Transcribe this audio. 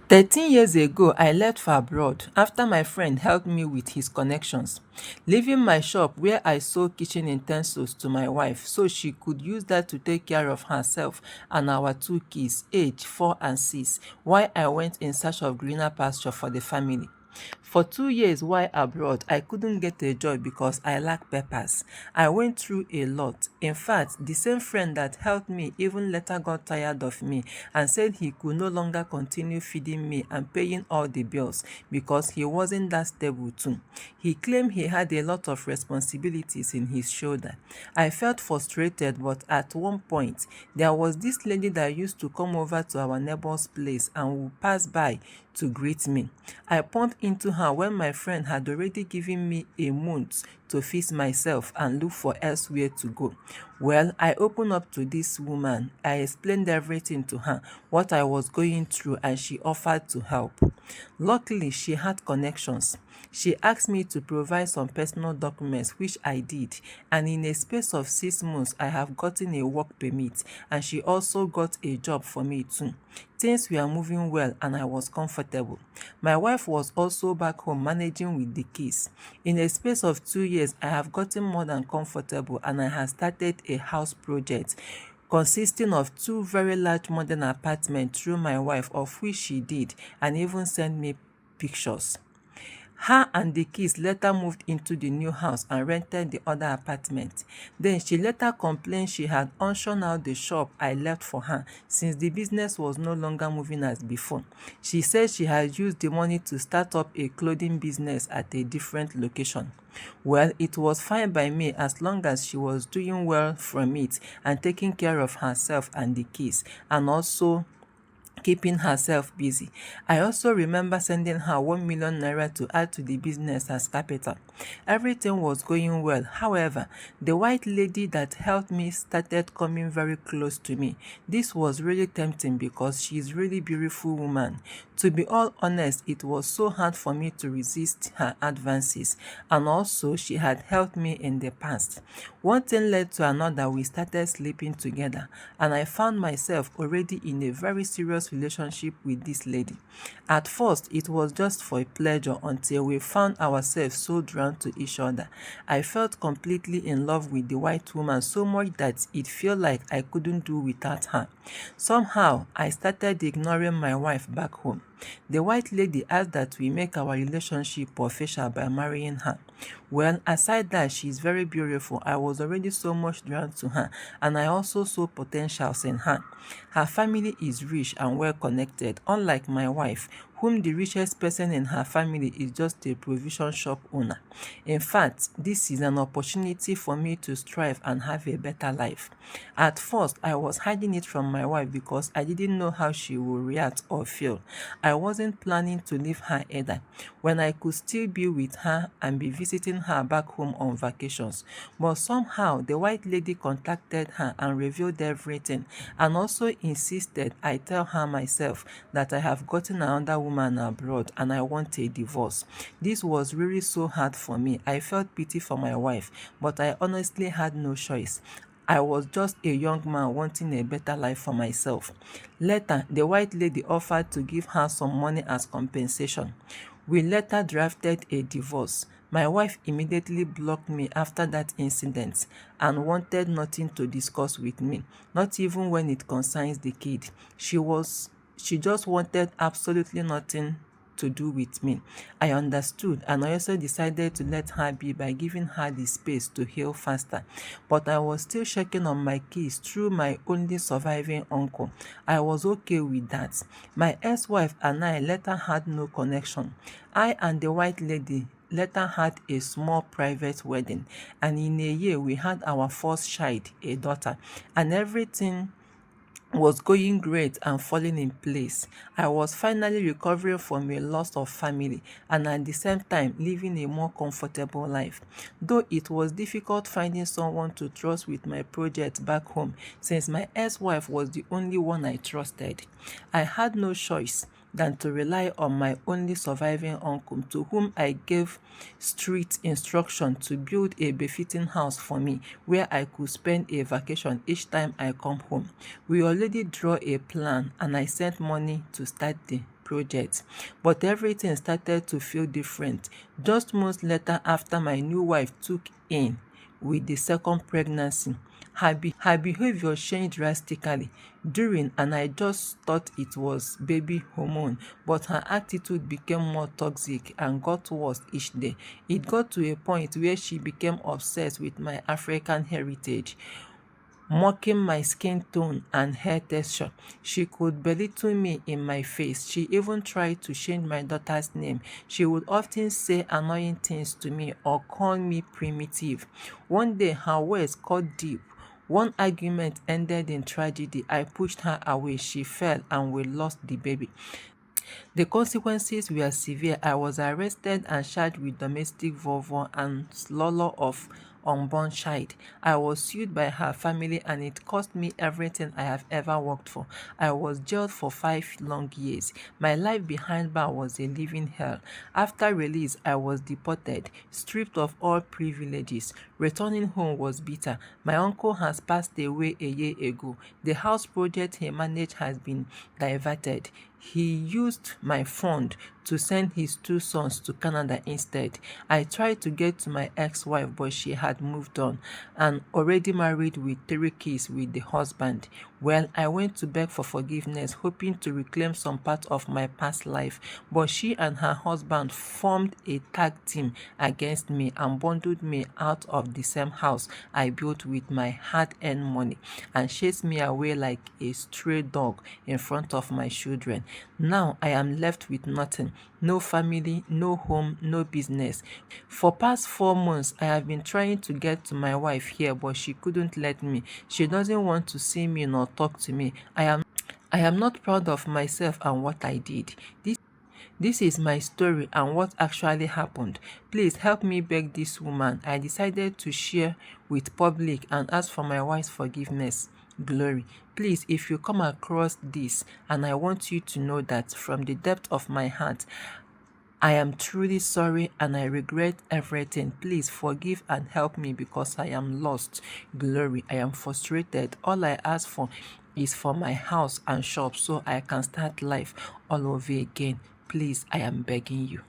13 years ago, I left for abroad after my friend helped me with his connections, leaving my shop where I sold kitchen utensils to my wife so she could use that to take care of herself and our two kids, aged 4 and 6, while I went in search of greener pasture for the family. For 2 years while abroad, I couldn't get a job because I lacked papers. I went through a lot. In fact, the same friend that helped me even later got tired of me and said he could no longer continue feeding me and paying all the bills because he wasn't that stable too. He claimed he had a lot of responsibilities in his shoulder. I felt frustrated, but at one point, there was this lady that used to come over to our neighbor's place and would pass by to greet me. I bumped into her when my friend had already given me a month to fix myself and look for elsewhere to go. Well, I opened up to this woman. I explained everything to her, what I was going through, and she offered to help. Luckily, she had connections. She asked me to provide some personal documents, which I did, and in a space of 6 months, I have gotten a work permit, and she also got a job for me too. Things were moving well and I was comfortable. My wife was also back home managing with the kids. In a space of 2 years, I have gotten more than comfortable and I have started a house project consisting of two very large modern apartments through my wife, of which she did and even sent me pictures. Her and the kids later moved into the new house and rented the other apartment. Then she later complained she had auctioned out the shop I left for her since the business was no longer moving as before. She said she had used the money to start up a clothing business at a different location. Well, it was fine by me as long as she was doing well from it and taking care of herself and the kids, and also keeping herself busy. I also remember sending her 1 million naira to add to the business as capital. Everything was going well. However, the white lady that helped me started coming very close to me. This was really tempting because she is really beautiful woman. To be all honest, it was so hard for me to resist her advances, and also she had helped me in the past. One thing led to another. We started sleeping together and I found myself already in a very serious relationship with this lady. At first, it was just for a pleasure until we found ourselves so drawn to each other. I felt completely in love with the white woman so much that it felt like I couldn't do without her. Somehow, I started ignoring my wife back home. The white lady asked that we make our relationship official by marrying her. Well, aside that she is very beautiful, I was already so much drawn to her and I also saw potentials in her. Her family is rich and well connected, unlike my wife, whom the richest person in her family is just a provision shop owner. In fact, this is an opportunity for me to strive and have a better life. At first, I was hiding it from my wife because I didn't know how she would react or feel. I wasn't planning to leave her either, when I could still be with her and be visiting her back home on vacations. But somehow, the white lady contacted her and revealed everything, and also insisted I tell her myself that I have gotten another woman abroad and I want a divorce. This was really so hard for me. I felt pity for my wife, but I honestly had no choice. I was just a young man wanting a better life for myself. Later, the white lady offered to give her some money as compensation. We later drafted a divorce. My wife immediately blocked me after that incident and wanted nothing to discuss with me, not even when it concerns the kid. She just wanted absolutely nothing to do with me. I understood and I also decided to let her be by giving her the space to heal faster. But I was still checking on my kids through my only surviving uncle. I was okay with that. My ex-wife and I later had no connection. I and the white lady later had a small private wedding, and in a year we had our first child, a daughter, and everything was going great and falling in place. I was finally recovering from a loss of family and at the same time living a more comfortable life. Though it was difficult finding someone to trust with my project back home since my ex-wife was the only one I trusted. I had no choice than to rely on my only surviving uncle, to whom I gave strict instruction to build a befitting house for me where I could spend a vacation each time I come home. We already draw a plan and I sent money to start the project. But everything started to feel different. Just months later, after my new wife took in with the second pregnancy, her behavior changed drastically during, and I just thought it was baby hormone, but her attitude became more toxic and got worse each day. It got to a point where she became obsessed with my African heritage, mocking my skin tone and hair texture. She could belittle me in my face. She even tried to change my daughter's name. She would often say annoying things to me or call me primitive. One day, her words cut deep. One argument ended in tragedy. I pushed her away. She fell and we lost the baby. The consequences were severe. I was arrested and charged with domestic violence and slaughter of unborn child. I was sued by her family and it cost me everything I have ever worked for. I was jailed for 5 long years. My life behind bars was a living hell. After release, I was deported, stripped of all privileges. Returning home was bitter. My uncle has passed away a year ago. The house project he managed has been diverted. He used my fund to send his 2 sons to Canada instead. I tried to get to my ex-wife, but she had moved on and already married with 3 kids with the husband. Well, I went to beg for forgiveness, hoping to reclaim some part of my past life, but she and her husband formed a tag team against me and bundled me out of the same house I built with my hard-earned money and chased me away like a stray dog in front of my children. Now I am left with nothing. No family, no home, no business. For past 4 months, I have been trying to get to my wife here, but she couldn't let me. She doesn't want to see me nor talk to me. I am not proud of myself and what I did. This is my story and what actually happened. Please help me beg this woman. I decided to share with public and ask for my wife's forgiveness. Glory. Please, if you come across this, and I want you to know that from the depth of my heart, I am truly sorry and I regret everything. Please forgive and help me because I am lost. Glory. I am frustrated. All I ask for is for my house and shop so I can start life all over again. Please, I am begging you.